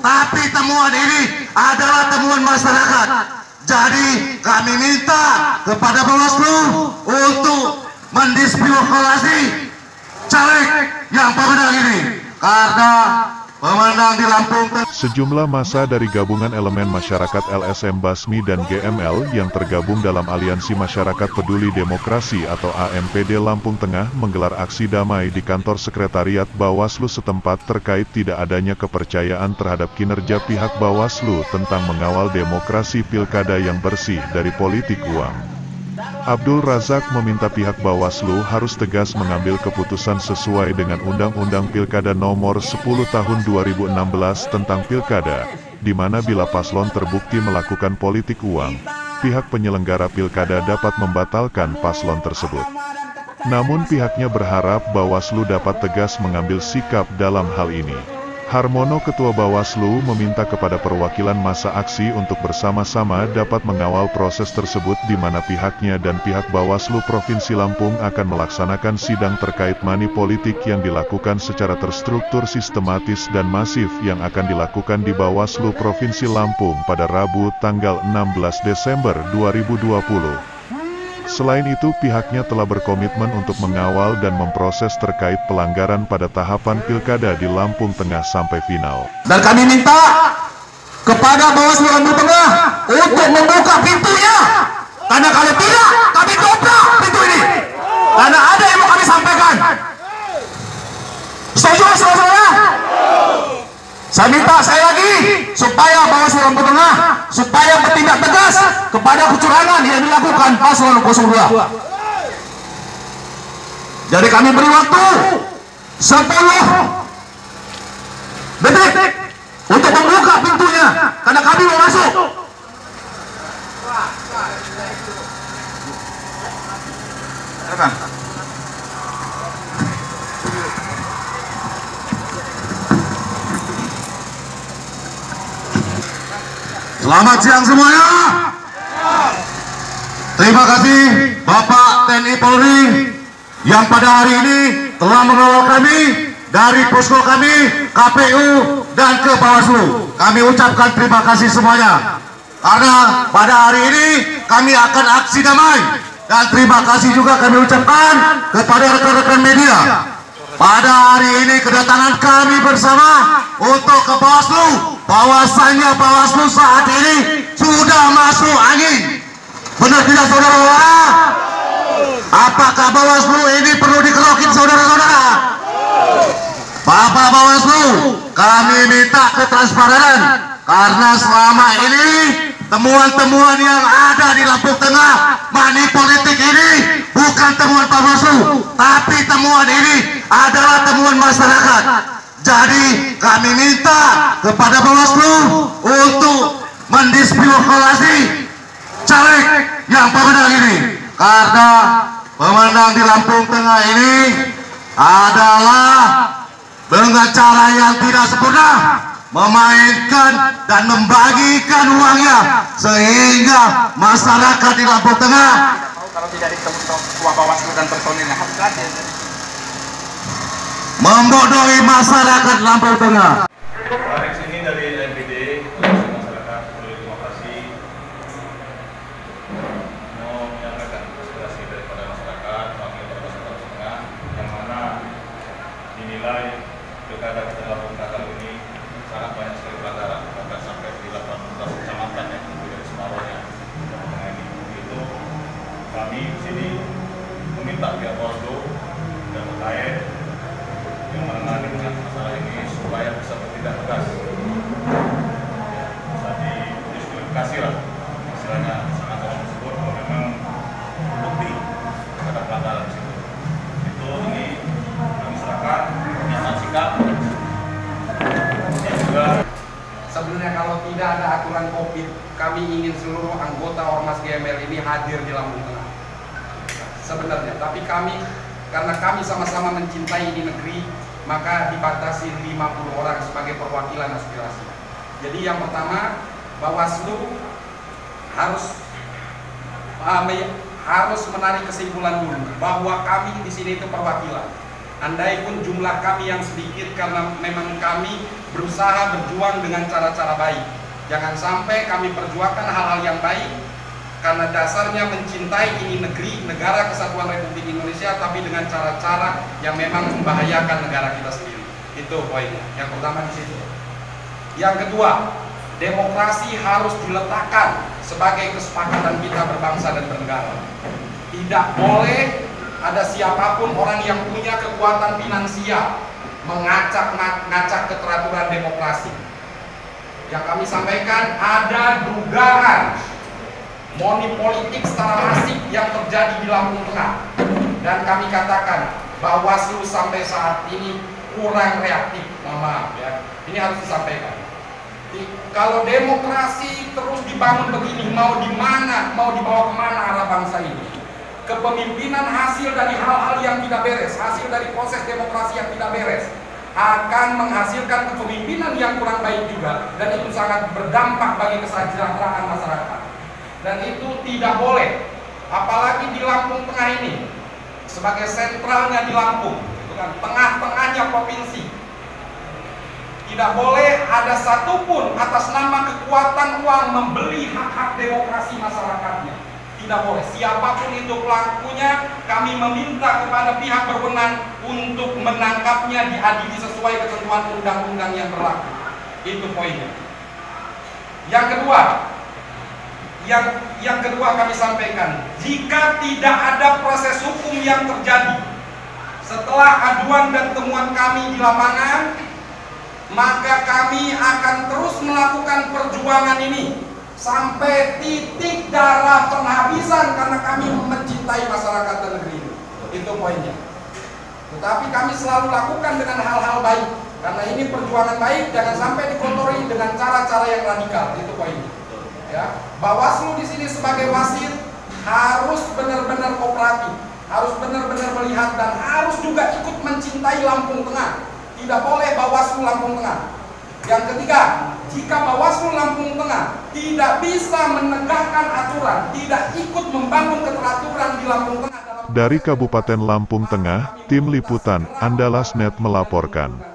tapi temuan ini adalah temuan masyarakat. Jadi kami minta kepada Bawaslu untuk mendiskualifikasi caleg yang pemenang ini karena pemenang di Lampung. Sejumlah massa dari gabungan elemen masyarakat LSM Basmi dan GML yang tergabung dalam Aliansi Masyarakat Peduli Demokrasi atau AMPD Lampung Tengah menggelar aksi damai di kantor sekretariat Bawaslu setempat terkait tidak adanya kepercayaan terhadap kinerja pihak Bawaslu tentang mengawal demokrasi pilkada yang bersih dari politik uang. Abdul Razak meminta pihak Bawaslu harus tegas mengambil keputusan sesuai dengan Undang-Undang Pilkada Nomor 10 Tahun 2016 tentang Pilkada, di mana bila paslon terbukti melakukan politik uang, pihak penyelenggara pilkada dapat membatalkan paslon tersebut. Namun pihaknya berharap Bawaslu dapat tegas mengambil sikap dalam hal ini. Harmono, Ketua Bawaslu, meminta kepada perwakilan massa aksi untuk bersama-sama dapat mengawal proses tersebut di mana pihaknya dan pihak Bawaslu Provinsi Lampung akan melaksanakan sidang terkait money politik yang dilakukan secara terstruktur, sistematis dan masif yang akan dilakukan di Bawaslu Provinsi Lampung pada Rabu tanggal 16 Desember 2020. Selain itu, pihaknya telah berkomitmen untuk mengawal dan memproses terkait pelanggaran pada tahapan pilkada di Lampung Tengah sampai final. Dan kami minta kepada Bawaslu Lampung Tengah untuk membuka pintunya. Karena kalau tidak, kami dobrak pintu ini. Karena ada yang mau kami sampaikan. Setuju, saudara? Saya minta sekali lagi supaya Bawaslu Lampung Tengah supaya bertindak tegas kepada kecurangan yang dilakukan paslon 02. Jadi kami beri waktu 10 detik untuk membuka pintunya karena kami mau masuk. Selamat siang semuanya. Terima kasih Bapak TNI Polri yang pada hari ini telah mengawal kami dari posko kami, KPU dan ke Bawaslu. Kami ucapkan terima kasih semuanya. Karena pada hari ini kami akan aksi damai. Dan terima kasih juga kami ucapkan kepada rekan-rekan media. Pada hari ini kedatangan kami bersama untuk ke Bawaslu, bahwasannya Bawaslu saat ini sudah masuk angin. Benar tidak saudara-saudara? Apakah Bawaslu ini perlu dikerokin saudara-saudara? Bapak Bawaslu, kami minta ketransparan karena selama ini temuan-temuan yang ada di Lampung Tengah money politik ini bukan temuan Bawaslu, tapi temuan ini adalah temuan masyarakat. Jadi kami minta kepada Bawaslu untuk mendiskualifikasi caleg yang pemenang ini karena pemenang di Lampung Tengah ini adalah dengan cara yang tidak sempurna memainkan dan membagikan uangnya sehingga masyarakat di Lampung Tengah kalau tidak ditemu ketua Bawaslu dan personilnya harus hadir membodohi masyarakat Lampung Tengah. Hari ini dari NPD Masyarakat Peduli Demokrasi mau menyampaikan aspirasi daripada masyarakat wakil Lampung Tengah yang mana dinilai pilkada kita Lampung Tengah kali ini sangat banyak sekali pelanggaran, bahkan sampai di 18 kecamatan yang dari separuhnya itu kami di sini meminta pihak Bawaslu dan terkait yang menangani dengan masalah ini supaya bisa bertindak tegas, bisa didiskualifikasi lah istilahnya sangat tersebut kalau memang terbukti ada pelanggaran di situ. Itu ini kami serahkan pernyataan sikap. Juga sebenarnya kalau tidak ada aturan COVID, kami ingin seluruh anggota Ormas GML ini hadir di Lampung Tengah sebenarnya, tapi kami karena kami sama-sama mencintai di negeri, maka dibatasi 50 orang sebagai perwakilan aspirasi. Jadi yang pertama, Bawaslu harus menarik kesimpulan dulu bahwa kami di sini itu perwakilan. Andai pun jumlah kami yang sedikit, karena memang kami berusaha berjuang dengan cara-cara baik. Jangan sampai kami perjuangkan hal-hal yang baik karena dasarnya mencintai ini negeri, negara kesatuan Republik Indonesia, tapi dengan cara-cara yang memang membahayakan negara kita sendiri. Itu poinnya. Yang pertama di situ. Yang kedua, demokrasi harus diletakkan sebagai kesepakatan kita berbangsa dan bernegara. Tidak boleh ada siapapun orang yang punya kekuatan finansial mengacak keteraturan demokrasi. Yang kami sampaikan, ada dugaan money politik secara masif yang terjadi di Lampung Tengah, dan kami katakan Bawaslu sampai saat ini kurang reaktif. Mohon maaf ya, ini harus disampaikan. Kalau demokrasi terus dibangun begini, mau di mana, mau dibawa kemana arah bangsa ini? Kepemimpinan hasil dari hal-hal yang tidak beres, hasil dari proses demokrasi yang tidak beres, akan menghasilkan kepemimpinan yang kurang baik juga, dan itu sangat berdampak bagi kesejahteraan masyarakat. Dan itu tidak boleh, apalagi di Lampung Tengah ini, sebagai sentralnya di Lampung, itu kan tengah-tengahnya provinsi. Tidak boleh ada satupun atas nama kekuatan uang membeli hak-hak demokrasi masyarakatnya. Tidak boleh, siapapun itu pelakunya, kami meminta kepada pihak berwenang untuk menangkapnya, diadili sesuai ketentuan undang-undang yang berlaku. Itu poinnya. Yang kedua kami sampaikan, jika tidak ada proses hukum yang terjadi setelah aduan dan temuan kami di lapangan, maka kami akan terus melakukan perjuangan ini sampai titik darah penghabisan, karena kami mencintai masyarakat dan negeri ini. Itu poinnya. Tetapi kami selalu lakukan dengan hal-hal baik, karena ini perjuangan baik, jangan sampai dikotori dengan cara-cara yang radikal. Itu poinnya. Ya, Bawaslu di sini sebagai wasit harus benar-benar kooperatif, harus benar-benar melihat, dan harus juga ikut mencintai Lampung Tengah. Tidak boleh Bawaslu Lampung Tengah. Yang ketiga, jika Bawaslu Lampung Tengah tidak bisa menegakkan aturan, tidak ikut membangun keteraturan di Lampung Tengah. Dari Kabupaten Lampung Tengah, Tim Liputan Andalas Net melaporkan.